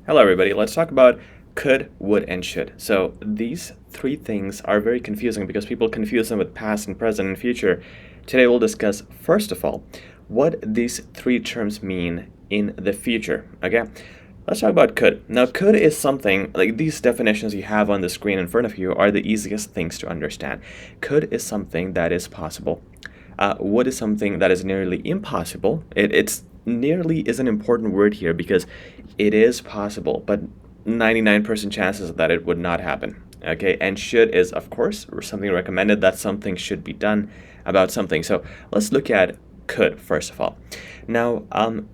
Hello, everybody. Let's talk about could, would, and should. So these three things are very confusing because people confuse them with past and present and future. Today we'll discuss, first of all, what these three terms mean in the future. Okay? Let's talk about could. Now, could is something, like these definitions you have on the screen in front of you are the easiest things to understand. Could is something that is possible. Would is something that is nearly impossible. It's nearly is an important word here because it is possible, but 99% chances that it would not happen. Okay, and should is, of course, something recommended, that something should be done about something. So let's look at could first of all. Now,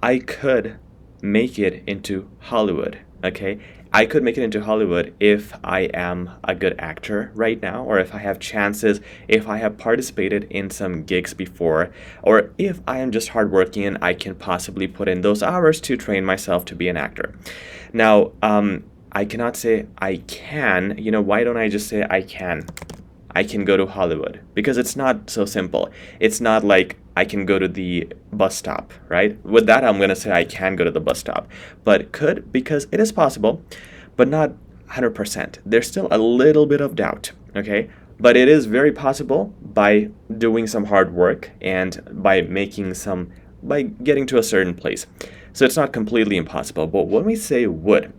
I could make it into Hollywood. Okay, I could make it into Hollywood if I am a good actor right now, or if I have chances, if I have participated in some gigs before, or if I am just hardworking and I can possibly put in those hours to train myself to be an actor. Now, I cannot say I can. Why don't I just say I can? I can go to Hollywood, because it's not so simple. It's not like I can go to the bus stop, right? With that, I'm going to say I can go to the bus stop. But could, because it is possible, but not 100%. There's still a little bit of doubt, okay? But it is very possible by doing some hard work and by getting to a certain place. So it's not completely impossible. But when we say would,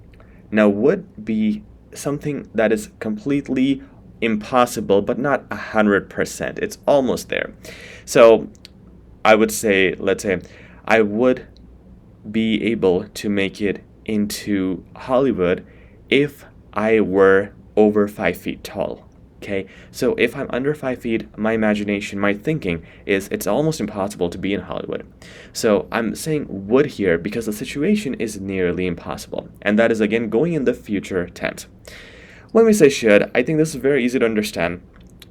now would be something that is completely impossible, but not 100%. It's almost there. So I would say, let's say, I would be able to make it into Hollywood if I were over 5 feet tall. Okay, so if I'm under 5 feet, my imagination, my thinking is it's almost impossible to be in Hollywood. So I'm saying would here because the situation is nearly impossible. And that is again going in the future tense. When we say should, I think this is very easy to understand.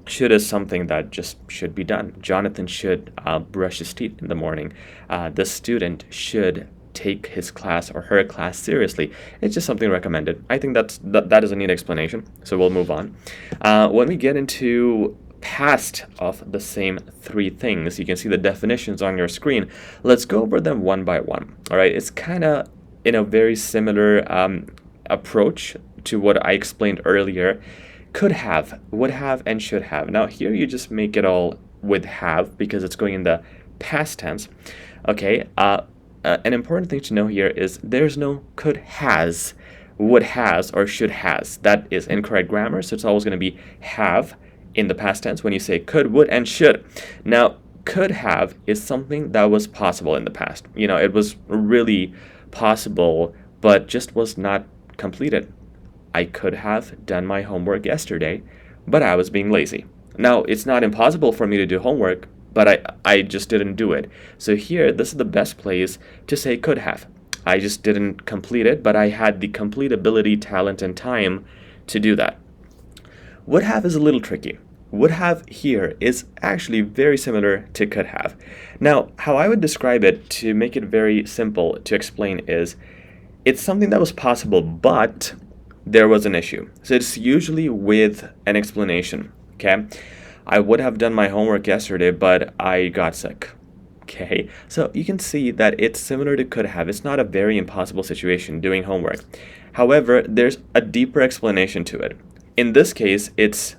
Should is something that just should be done. Jonathan should brush his teeth in the morning. The student should take his class or her class seriously. It's just something recommended. I think that is a neat explanation, so we'll move on. When we get into past of the same three things, you can see the definitions on your screen. Let's go over them one by one. All right, it's kind of in a very similar approach to what I explained earlier. Could have, would have, and should have. Now here you just make it all with have because it's going in the past tense. Okay, an important thing to know here is there's no could has, would has, or should has. That is incorrect grammar, so it's always going to be have in the past tense when you say could, would, and should. Now, could have is something that was possible in the past. It was really possible, but just was not completed. I could have done my homework yesterday, but I was being lazy. Now, it's not impossible for me to do homework, but I just didn't do it. So here, this is the best place to say could have. I just didn't complete it, but I had the complete ability, talent, and time to do that. Would have is a little tricky. Would have here is actually very similar to could have. Now, how I would describe it to make it very simple to explain is it's something that was possible, but there was an issue. So it's usually with an explanation, okay? I would have done my homework yesterday, but I got sick. Okay, so you can see that it's similar to could have. It's not a very impossible situation doing homework. However, there's a deeper explanation to it. In this case, it's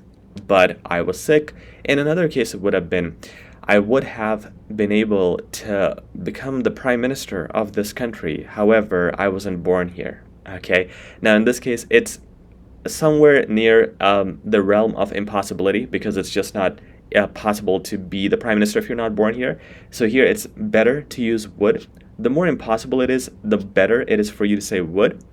but I was sick. In another case, it would have been I would have been able to become the prime minister of this country. However, I wasn't born here. Okay, now in this case, it's somewhere near the realm of impossibility because it's just not possible to be the prime minister if you're not born here. So here it's better to use would. The more impossible it is, the better it is for you to say would.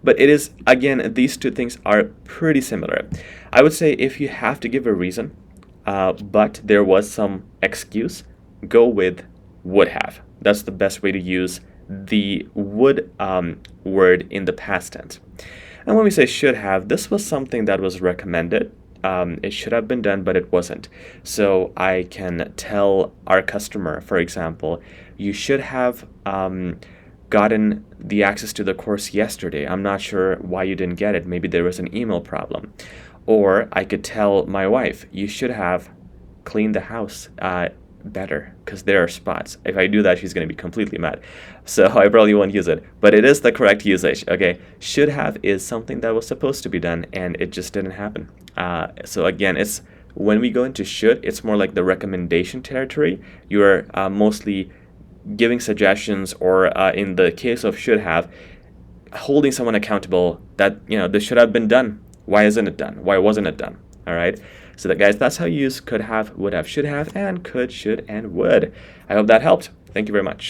But it is, again, these two things are pretty similar. I would say if you have to give a reason, but there was some excuse, go with would have. That's the best way to use the would word in the past tense. And when we say should have, this was something that was recommended. It should have been done, but it wasn't. So I can tell our customer, for example, you should have gotten the access to the course yesterday. I'm not sure why you didn't get it. Maybe there was an email problem. Or I could tell my wife, you should have cleaned the house better because there are spots. If I do that, she's going to be completely mad. So I probably won't use it. But it is the correct usage, okay? Should have is something that was supposed to be done and it just didn't happen. So again, it's when we go into should, it's more like the recommendation territory. You're mostly giving suggestions, or in the case of should have, holding someone accountable that, this should have been done. Why isn't it done? Why wasn't it done? All right. So that, guys, that's how you use could have, would have, should have, and could, should, and would. I hope that helped. Thank you very much.